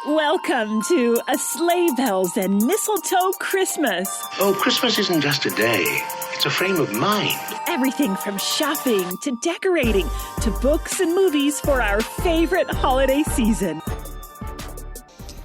Welcome to A Sleigh Bells and Mistletoe Christmas. Oh, Christmas isn't just a day. It's a frame of mind. Everything from shopping to decorating to books and movies for our favorite holiday season.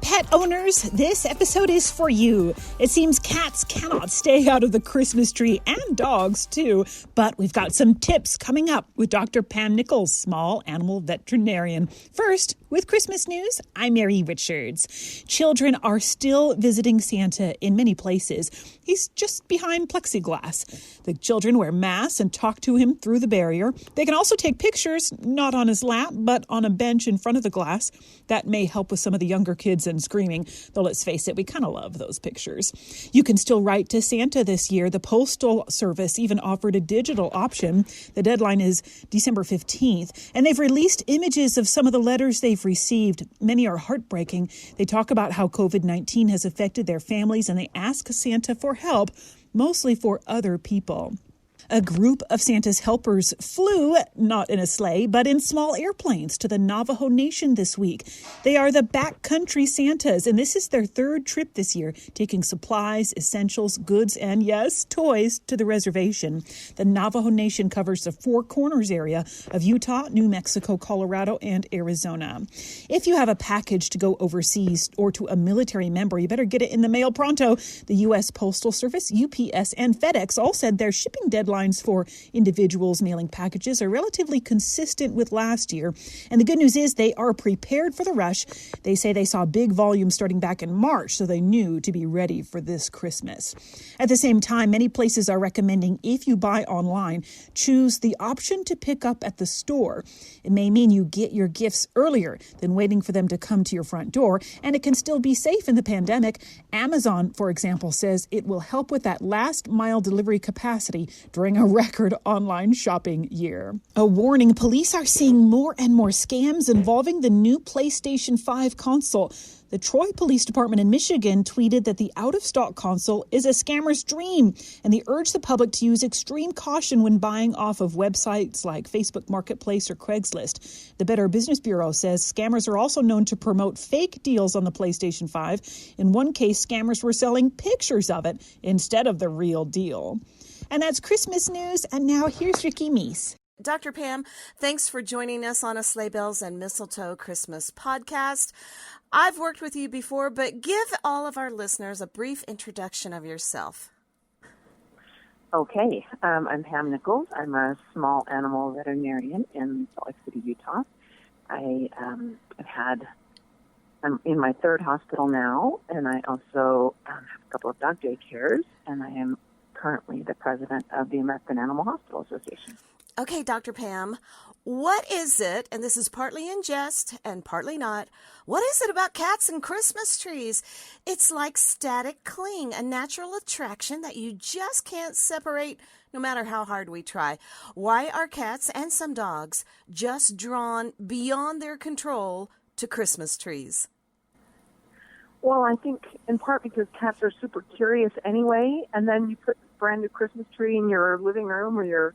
Pet owners, this episode is for you. It seems cats cannot stay out of the Christmas tree, and dogs too. But we've got some tips coming up with Dr. Pam Nichols, small animal veterinarian. First, with Christmas news, I'm Mary Richards. Children are still visiting Santa in many places. He's just behind plexiglass. The children wear masks and talk to him through the barrier. They can also take pictures, not on his lap, but on a bench in front of the glass. That may help with some of the younger kids and screaming, though let's face it, we kind of love those pictures. You can still write to Santa this year. The Postal Service even offered a digital option. The deadline is December 15th, and they've released images of some of the letters they've received. Many are heartbreaking. They talk about how COVID-19 has affected their families, and they ask Santa for help, mostly for other people. A group of Santa's helpers flew, not in a sleigh, but in small airplanes to the Navajo Nation this week. They are the backcountry Santas, and this is their third trip this year, taking supplies, essentials, goods, and yes, toys to the reservation. The Navajo Nation covers the Four Corners area of Utah, New Mexico, Colorado, and Arizona. If you have a package to go overseas or to a military member, you better get it in the mail pronto. The U.S. Postal Service, UPS, and FedEx all said their shipping deadlines for individuals mailing packages are relatively consistent with last year. And the good news is they are prepared for the rush. They say they saw big volume starting back in March, so they knew to be ready for this Christmas. At the same time, many places are recommending if you buy online, choose the option to pick up at the store. It may mean you get your gifts earlier than waiting for them to come to your front door, and it can still be safe in the pandemic. Amazon, for example, says it will help with that last mile delivery capacity during a record online shopping year. A warning, police are seeing more and more scams involving the new PlayStation 5 console. The Troy Police Department in Michigan tweeted that the out-of-stock console is a scammer's dream, and they urge the public to use extreme caution when buying off of websites like Facebook Marketplace or Craigslist. The Better Business Bureau says scammers are also known to promote fake deals on the PlayStation 5. In one case, scammers were selling pictures of it instead of the real deal. And that's Christmas news, and now here's Ricky Meese. Dr. Pam, thanks for joining us on a Sleigh Bells and Mistletoe Christmas podcast. I've worked with you before, but give all of our listeners a brief introduction of yourself. Okay, I'm Pam Nichols. I'm a small animal veterinarian in Salt Lake City, Utah. I'm in my third hospital now, and I also have a couple of dog daycares, and I am currently the president of the American Animal Hospital Association. Okay, Dr. Pam, what is it, and this is partly in jest and partly not, what is it about cats and Christmas trees? It's like static cling, a natural attraction that you just can't separate no matter how hard we try. Why are cats and some dogs just drawn beyond their control to Christmas trees? Well, I think in part because cats are super curious anyway, and then you put a brand new Christmas tree in your living room or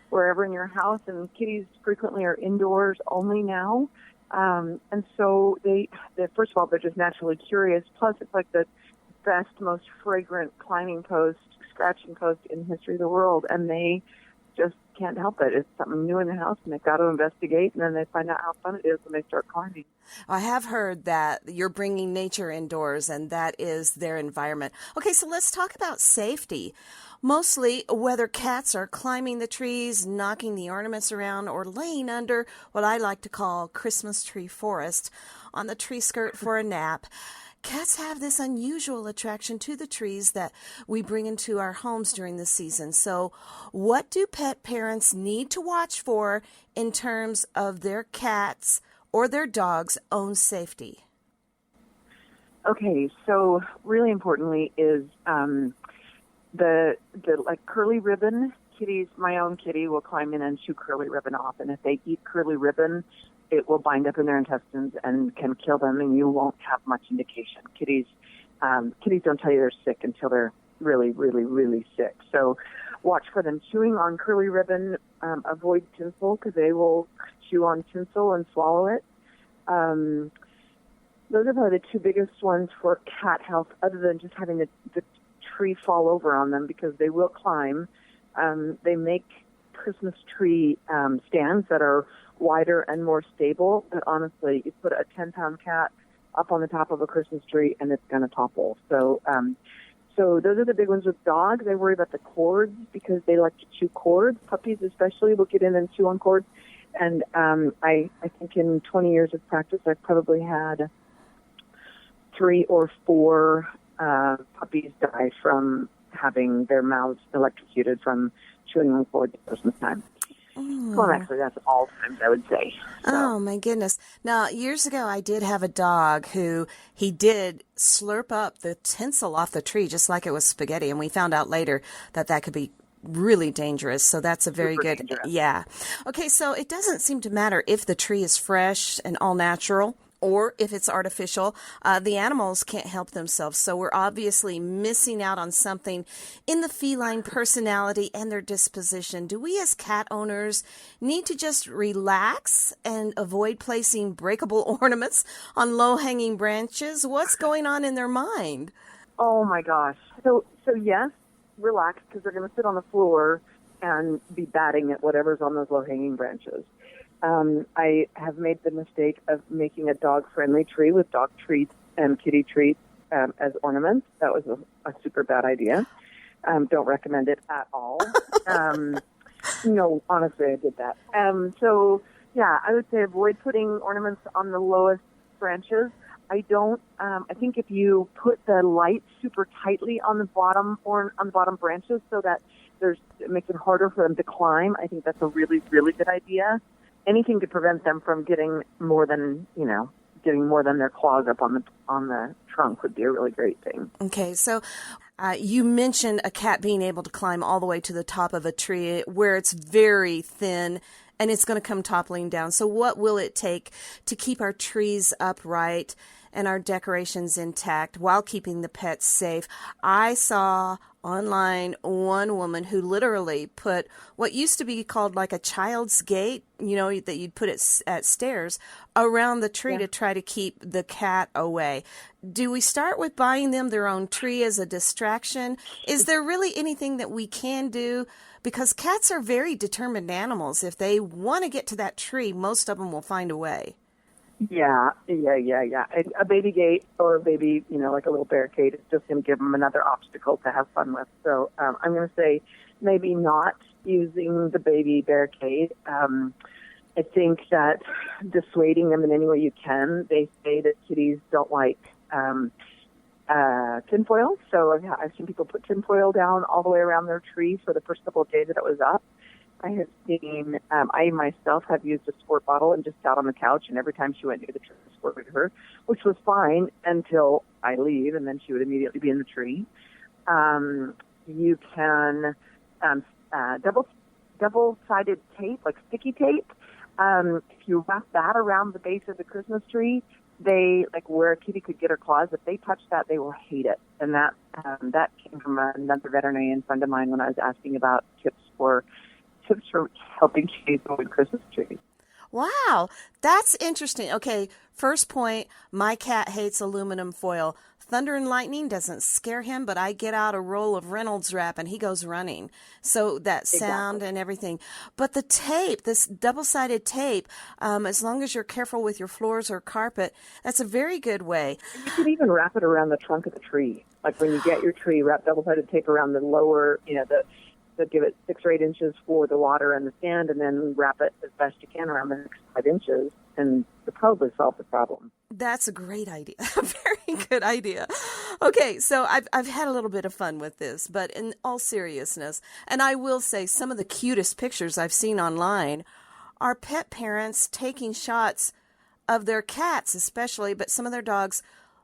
wherever in your house, and kitties frequently are indoors only now. And so first of all, they're just naturally curious. Plus, it's like the best, most fragrant climbing post, scratching post in the history of the world, and they just can't help it. It's something new in the house, and they've got to investigate, and then they find out how fun it is when they start climbing. I have heard that you're bringing nature indoors, and that is their environment. Okay, so let's talk about safety. Mostly, whether cats are climbing the trees, knocking the ornaments around, or laying under what I like to call Christmas tree forest on the tree skirt for a nap, cats have this unusual attraction to the trees that we bring into our homes during the season. So what do pet parents need to watch for in terms of their cats or their dog's own safety? Okay, so really importantly is the like curly ribbon kitties. My own kitty will climb in and chew curly ribbon off, and if they eat curly ribbon, it will bind up in their intestines and can kill them, and you won't have much indication. Kitties don't tell you they're sick until they're really, really, really sick. So watch for them chewing on curly ribbon. Avoid tinsel because they will chew on tinsel and swallow it. Those are probably the two biggest ones for cat health, other than just having the tree fall over on them, because they will climb. They make Christmas tree stands that are wider and more stable, but honestly, you put a 10-pound cat up on the top of a Christmas tree and it's going to topple. So those are the big ones with dogs. I worry about the cords because they like to chew cords. Puppies especially will get in and chew on cords. And I think in 20 years of practice, I've probably had 3 or 4 puppies die from having their mouths electrocuted from chewing on cords at Christmas time. Well, actually, that's all times, I would say. So. Oh, my goodness. Now, years ago, I did have a dog who he did slurp up the tinsel off the tree just like it was spaghetti, and we found out later that could be really dangerous. So that's a very good, dangerous. Yeah. Okay, so it doesn't seem to matter if the tree is fresh and all natural or if it's artificial. The animals can't help themselves. So we're obviously missing out on something in the feline personality and their disposition. Do we as cat owners need to just relax and avoid placing breakable ornaments on low-hanging branches? What's going on in their mind? Oh, my gosh. So yes, relax, because they're going to sit on the floor and be batting at whatever's on those low-hanging branches. I have made the mistake of making a dog-friendly tree with dog treats and kitty treats as ornaments. That was a super bad idea. Don't recommend it at all. No, honestly, I did that. So, yeah, I would say avoid putting ornaments on the lowest branches. I think if you put the light super tightly on the bottom or on the bottom branches so that it makes it harder for them to climb, I think that's a really, really good idea. Anything to prevent them from getting more than their claws up on the trunk would be a really great thing. Okay, so you mentioned a cat being able to climb all the way to the top of a tree where it's very thin and it's going to come toppling down. So what will it take to keep our trees upright and our decorations intact while keeping the pets safe? I saw online one woman who literally put what used to be called like a child's gate, that you'd put it at stairs around the tree to try to keep the cat away. Do we start with buying them their own tree as a distraction? Is there really anything that we can do? Because cats are very determined animals. If they want to get to that tree, most of them will find a way. Yeah. A baby gate or a baby, like a little barricade is just going to give them another obstacle to have fun with. So I'm going to say maybe not using the baby barricade. I think that dissuading them in any way you can. They say that kitties don't like tinfoil. So I've seen people put tinfoil down all the way around their tree for the first couple of days that it was up. I have seen, I myself have used a squirt bottle and just sat on the couch, and every time she went near the tree, I squirted her, which was fine until I leave, and then she would immediately be in the tree. You can double-sided tape, like sticky tape. If you wrap that around the base of the Christmas tree, they, like where a kitty could get her claws, if they touch that, they will hate it. And that came from another veterinarian friend of mine when I was asking about tips for helping kitties avoid Christmas trees. Wow, that's interesting. Okay, first point, my cat hates aluminum foil. Thunder and lightning doesn't scare him, but I get out a roll of Reynolds wrap and he goes running. So that sound and everything. But the tape, this double-sided tape, as long as you're careful with your floors or carpet, that's a very good way. You could even wrap it around the trunk of the tree. Like when you get your tree, wrap double-sided tape around the lower, give it 6 or 8 inches for the water and the sand, and then wrap it as best you can around the next 5 inches, and you'll probably solve the problem. That's a great idea. A very good idea. Okay, so I've had a little bit of fun with this, but in all seriousness, and I will say some of the cutest pictures I've seen online are pet parents taking shots of their cats especially, but some of their dogs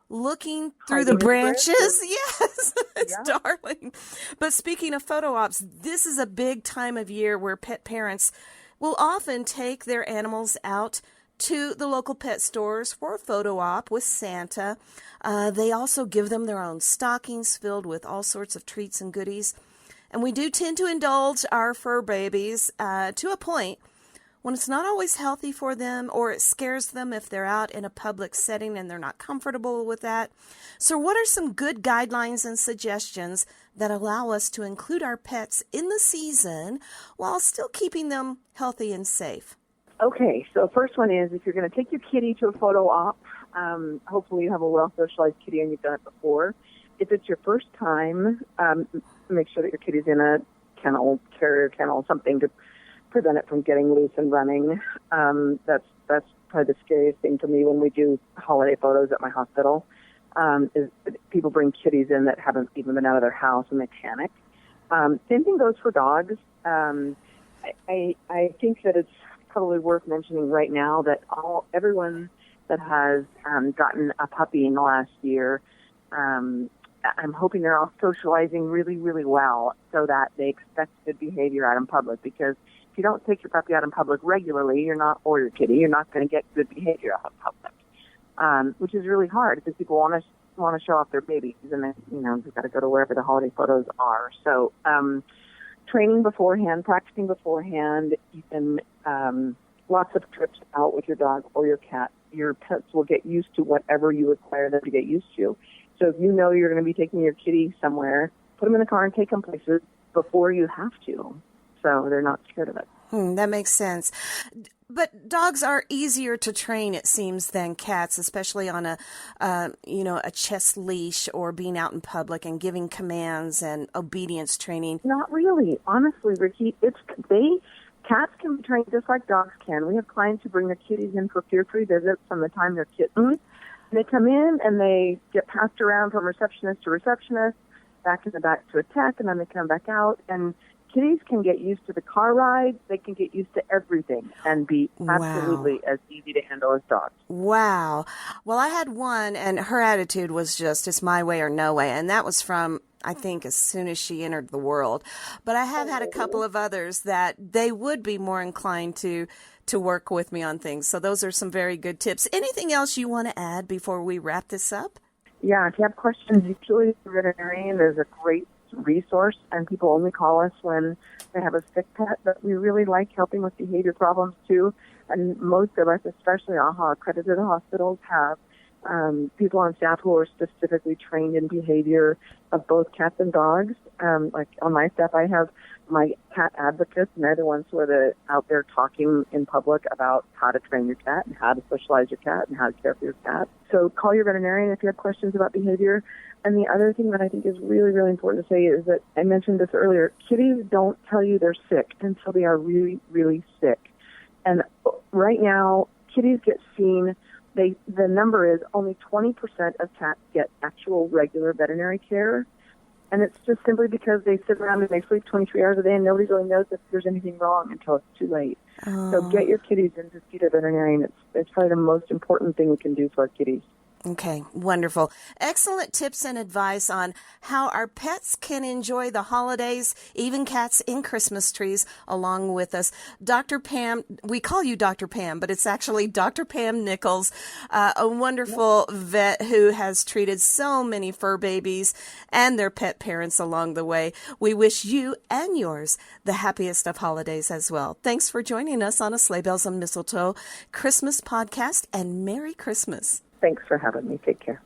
looking through the branches. Yes, it's darling. But speaking of photo ops, this is a big time of year where pet parents will often take their animals out to the local pet stores for a photo op with Santa. They also give them their own stockings filled with all sorts of treats and goodies. And we do tend to indulge our fur babies to a point when it's not always healthy for them, or it scares them if they're out in a public setting and they're not comfortable with that. So what are some good guidelines and suggestions that allow us to include our pets in the season while still keeping them healthy and safe? Okay, so first one is, if you're going to take your kitty to a photo op, hopefully you have a well-socialized kitty and you've done it before. If it's your first time, make sure that your kitty's in a kennel, carrier kennel, something to prevent it from getting loose and running. That's probably the scariest thing to me when we do holiday photos at my hospital, is people bring kitties in that haven't even been out of their house and they panic. Same thing goes for dogs. I think that it's probably worth mentioning right now that everyone that has gotten a puppy in the last year, I'm hoping they're all socializing really, really well so that they expect good behavior out in public. Because if you don't take your puppy out in public regularly, or your kitty, you're not going to get good behavior out in public, which is really hard because people want to show off their babies, and then they've got to go to wherever the holiday photos are. So training beforehand, practicing beforehand, even lots of trips out with your dog or your cat. Your pets will get used to whatever you require them to get used to. So if you know you're going to be taking your kitty somewhere, put them in the car and take them places before you have to, so they're not scared of it. That makes sense. But dogs are easier to train, it seems, than cats, especially on a chest leash or being out in public and giving commands and obedience training. Not really. Honestly, Ricky, cats can be trained just like dogs can. We have clients who bring their kitties in for fear-free visits from the time they're kittens. They come in and they get passed around from receptionist to receptionist, back in the back to a tech, and then they come back out. And kitties can get used to the car rides. They can get used to everything and be absolutely as easy to handle as dogs. Wow. Well, I had one, and her attitude was just, it's my way or no way. And that was from, I think, as soon as she entered the world. But I have had a couple of others that they would be more inclined to work with me on things. So those are some very good tips. Anything else you want to add before we wrap this up? Yeah, if you have questions, usually the veterinarian is a great resource, and people only call us when they have a sick pet, but we really like helping with behavior problems too. And most of us, especially AHA accredited hospitals, have people on staff who are specifically trained in behavior of both cats and dogs. Like on my staff, I have my cat advocates, and they're the ones who are out there talking in public about how to train your cat and how to socialize your cat and how to care for your cat. So call your veterinarian if you have questions about behavior. And the other thing that I think is really, really important to say is that I mentioned this earlier, kitties don't tell you they're sick until they are really, really sick. And right now, kitties get seen. The number is only 20% of cats get actual regular veterinary care. And it's just simply because they sit around and they sleep 23 hours a day and nobody really knows if there's anything wrong until it's too late. Oh. So get your kitties in to see the veterinarian. It's probably the most important thing we can do for our kitties. Okay, wonderful. Excellent tips and advice on how our pets can enjoy the holidays, even cats in Christmas trees, along with us. Dr. Pam, we call you Dr. Pam, but it's actually Dr. Pam Nichols, a wonderful vet who has treated so many fur babies and their pet parents along the way. We wish you and yours the happiest of holidays as well. Thanks for joining us on a Sleigh Bells and Mistletoe Christmas podcast, and Merry Christmas. Thanks for having me. Take care.